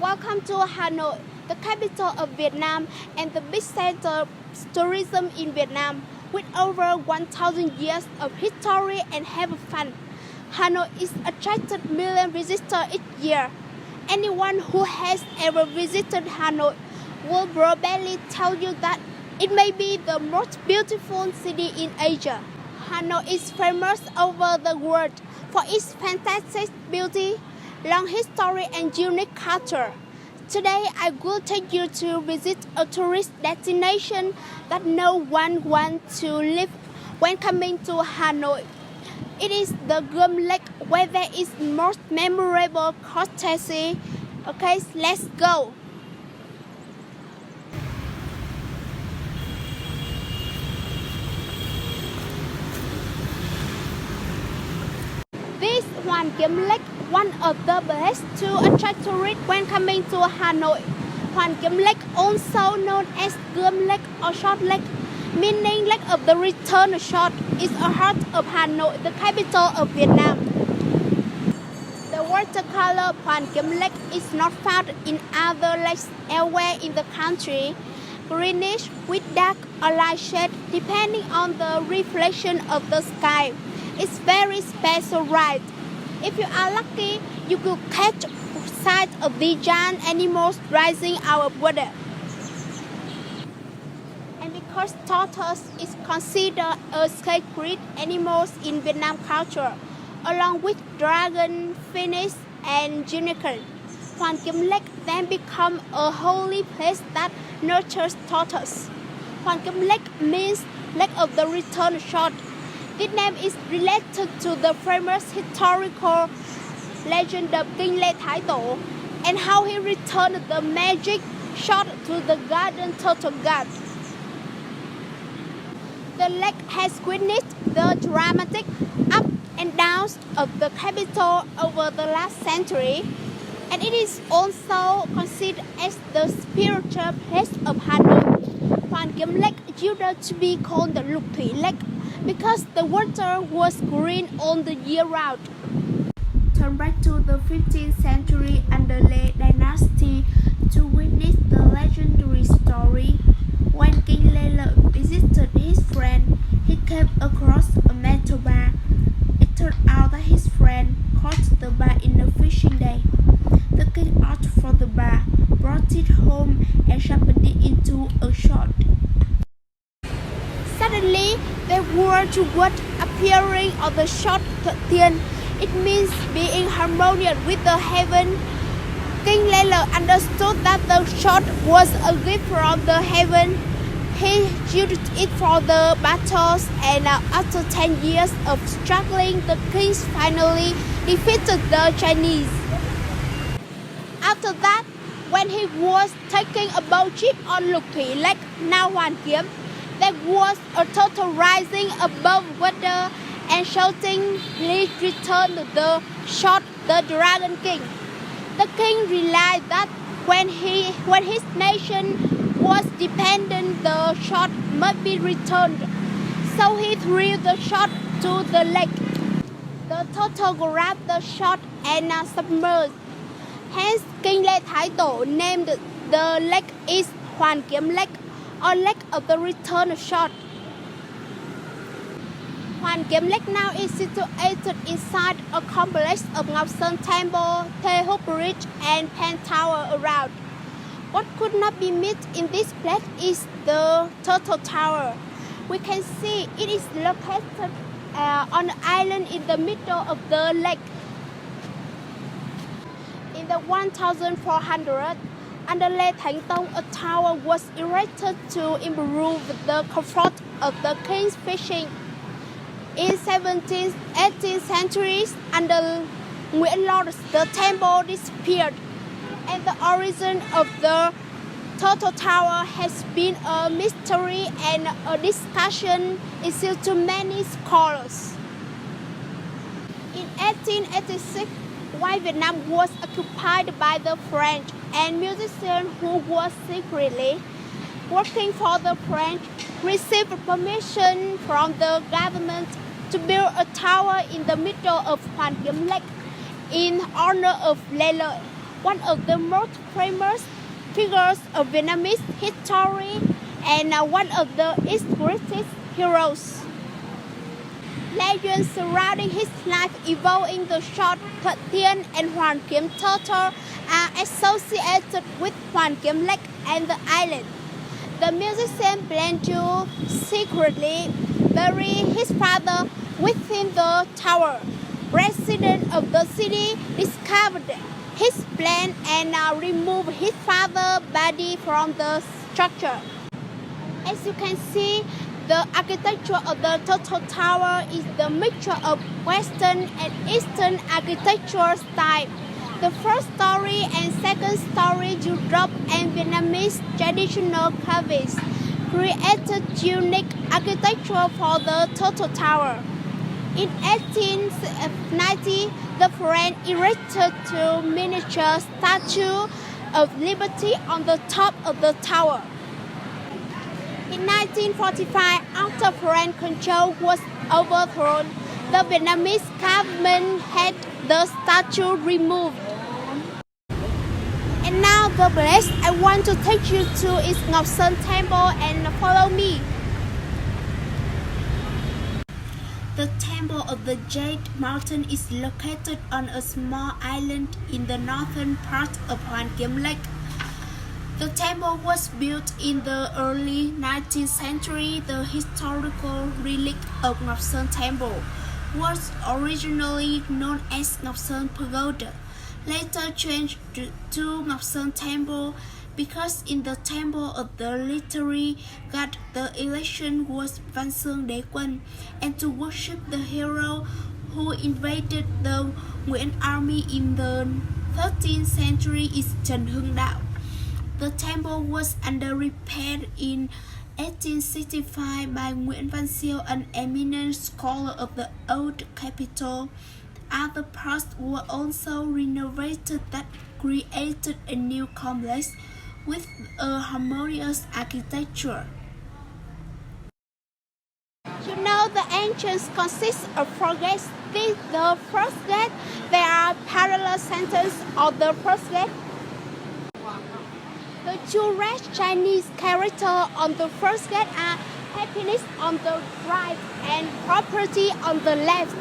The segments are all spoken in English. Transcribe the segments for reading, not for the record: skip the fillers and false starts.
Welcome to Hanoi, the capital of Vietnam and the big center of tourism in Vietnam. With over 1,000 years of history and heavy fun, Hanoi is attracted million visitors each year. Anyone who has ever visited Hanoi will probably tell you that it may be the most beautiful city in Asia. Hanoi is famous over the world for its fantastic beauty, long history and unique culture. Today I will take you to visit a tourist destination that no one wants to leave when coming to Hanoi. It is the Gươm Lake where there is most memorable courtesy. Okay, let's go. This Hoàn Kiếm Lake, one of the best to attract tourists when coming to Hanoi. Hoàn Kiếm Lake, also known as Gươm Lake or Short Lake, meaning Lake of the Return Short, is a heart of Hanoi, the capital of Vietnam. The watercolor Hoàn Kiếm Lake is not found in other lakes elsewhere in the country. Greenish with dark or light shade depending on the reflection of the sky. It's very special ride. If you are lucky, you could catch sight of the giant animals rising out of water. And because tortoise is considered a sacred animal in Vietnam culture, along with dragon, phoenix, and unicorn, Hoàn Kiếm Lake then become a holy place that nurtures tortoise. Hoàn Kiếm Lake means Lake of the Return Short. This name is related to the famous historical legend of King Lê Thái Tổ and how he returned the magic shot to the garden turtle god. The lake has witnessed the dramatic ups and downs of the capital over the last century, and it is also considered as the spiritual place of Hanoi. Hoàn Kiếm Lake used to be called the Lục Thủy Lake because the water was green all the year round. Turn back to the 15th century under Lê Dynasty to witness the legendary story. When King Lê Lợi visited his friend, he came across a metal bar. It turned out that his friend caught the bar in a fishing day. The king asked for the bar, brought it home and sharpened it into a sword. Suddenly, there were two words appearing on the sword. Thiên. It means being harmonious with the heaven. King Lê Lợi understood that the sword was a gift from the heaven. He used it for the battles, and after 10 years of struggling, the king finally defeated the Chinese. After that, when he was taking a boat trip on Lục Thủy Lake, now Hoàn Kiếm, there was a turtle rising above water and shouting, "Please return the shot, the Dragon King." The king realized that when his nation was dependent, the shot must be returned. So he threw the shot to the lake. The turtle grabbed the shot and submerged. Hence, King Lê Thái Tổ named the lake is Hoàn Kiếm Lake, or Lake of the Return Short. Hoàn Kiếm Lake now is situated inside a complex of Ngọc Sơn Temple, Thê Húc Bridge, and Pen Tower around. What could not be missed in this place is the Turtle Tower. We can see it is located on an island in the middle of the lake. In the 1400s, under Lê Thánh Tông, a tower was erected to improve the comfort of the king's fishing. In 17th, 18th centuries, under Nguyễn Lawrence, the temple disappeared, and the origin of the Turtle Tower has been a mystery and a discussion issue to many scholars. In 1886, while Vietnam was occupied by the French, and musicians who were secretly working for the French received permission from the government to build a tower in the middle of Hoàn Kiếm Lake in honor of Lê Lợi. one of the most famous figures of Vietnamese history and one of its greatest heroes. Legends surrounding his life evolving the short Thuận Thiên and Hoàn Kiếm Turtle are associated with Hoàn Kiếm Lake and the island. The musician planned to secretly bury his father within the tower. Residents of the city discovered his plan and removed his father's body from the structure. As you can see, the architecture of the Turtle Tower is the mixture of Western and Eastern architectural style. The first story and second story Europe and Vietnamese traditional carvings created unique architecture for the Turtle Tower. In 1890, the French erected two miniature statues of liberty on the top of the tower. In 1945, after French control was overthrown, the Vietnamese government had the statue removed. And now the place I want to take you to is Ngọc Sơn Temple and follow me. The Temple of the Jade Mountain is located on a small island in the northern part of Hoàn Kiếm Lake. The temple was built in the early 19th century. The historical relic of Ngọc Sơn Temple was originally known as Ngọc Sơn Pagoda, later changed to Ngọc Sơn Temple because in the temple of the literary god the election was Văn Xương Đế Quân, and to worship the hero who invaded the Nguyễn army in the 13th century is Trần Hưng Đạo. The temple was under repair in 1865 by Nguyễn Văn Siêu, an eminent scholar of the old capital. Other parts were also renovated that created a new complex with a harmonious architecture. You know, the entrance consists of four gates. The first gate, there are parallel centers of the first gate. The two red Chinese characters on the first gate are happiness on the right and property on the left.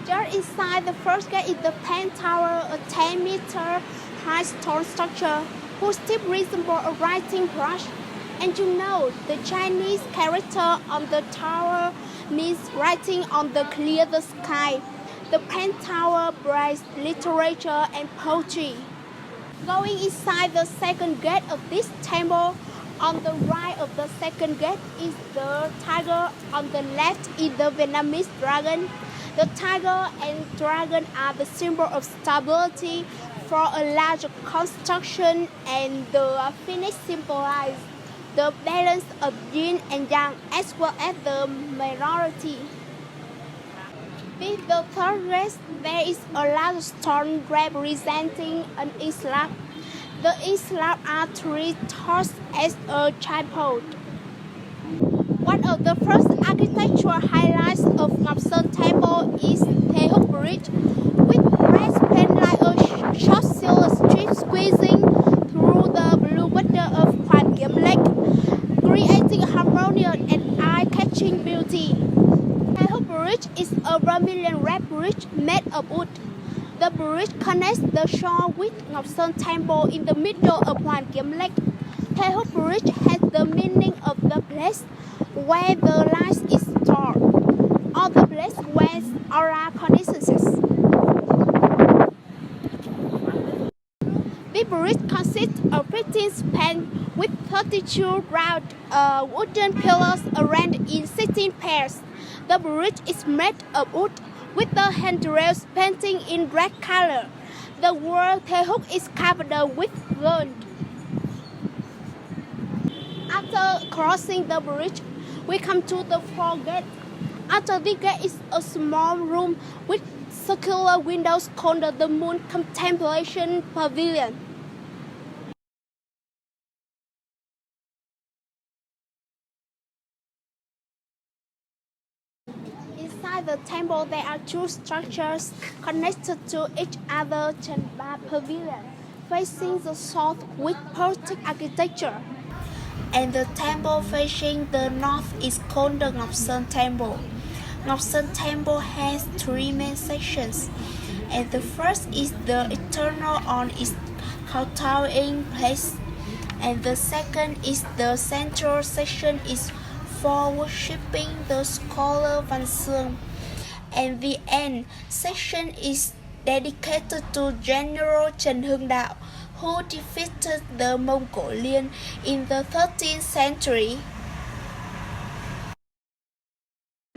Just inside the first gate is the Pen Tower, a 10-meter high stone structure whose tip resembles a writing brush. And you know, the Chinese character on the tower means writing on the clear sky. The Pen Tower brings literature and poetry. Going inside the second gate of this temple, on the right of the second gate is the tiger, on the left is the Vietnamese dragon. The tiger and dragon are the symbol of stability for a large construction, and the finish symbolizes the balance of yin and yang as well as the minority. With the third gate, there is a large stone representing an Islam. The Islam are three tossed as a tripod. One of the first architectural highlights of Ngọc Sơn Temple is Thế Húc Bridge, with brass painted like a short silver strip squeezing through the blue water of Hoàn Kiếm Lake, creating a harmonious and eye-catching beauty. Thế Húc Bridge is a vermilion red bridge made of wood. The bridge connects the shore with Ngọc Sơn Temple in the middle of Hoàn Kiếm Lake. Thế Húc Bridge has the meaning of the place where the light is stored, or the place where aura condenses. The bridge consists of 15 spans with 32 round wooden pillars arranged in 16 pairs. The bridge is made of wood with the handrails painted in red color. The word Thế Húc is covered with gold. After crossing the bridge, we come to the fourth gate. After the gate is a small room with circular windows called the Moon Contemplation Pavilion. Inside the temple, there are two structures connected to each other by pavilion, facing the south with Gothic architecture. And the temple facing the north is called the Ngọc Sơn Temple. Ngọc Sơn Temple has three main sections, and the first is the eternal on its kowtowing place, and the second is the central section is for worshipping the scholar Văn Xương, and the end section is dedicated to General Trần Hưng Đạo, who defeated the Mongolian in the 13th century.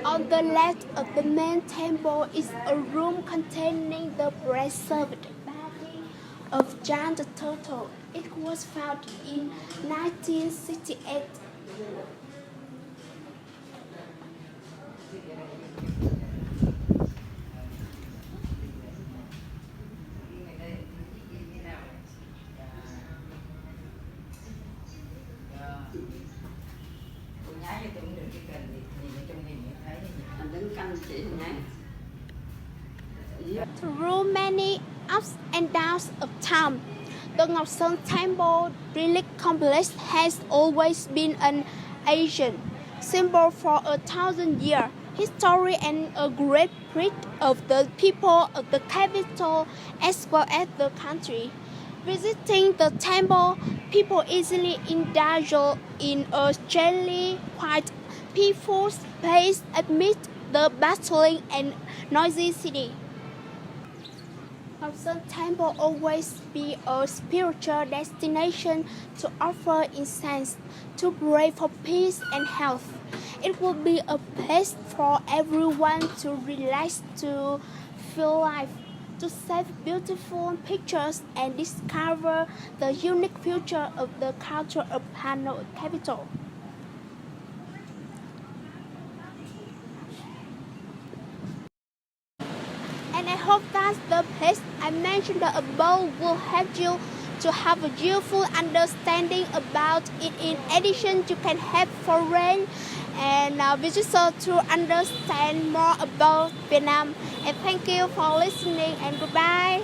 On the left of the main temple is a room containing the preserved body of John the Turtle. It was found in 1968. Through many ups and downs of time, the Ngọc Sơn Temple relic complex has always been an Asian symbol for 1,000 years history and a great pride of the people of the capital as well as the country. Visiting the temple, people easily indulge in a gently quiet, peaceful space amid the bustling and noisy city. Ngọc Sơn Temple always be a spiritual destination to offer incense, to pray for peace and health. It will be a place for everyone to relax, to feel life, to save beautiful pictures and discover the unique future of the culture of Hanoi capital. And I hope that the place I mentioned above will help you to have a useful understanding about it. In addition, you can have foreign and visitors to understand more about Vietnam. And thank you for listening and goodbye.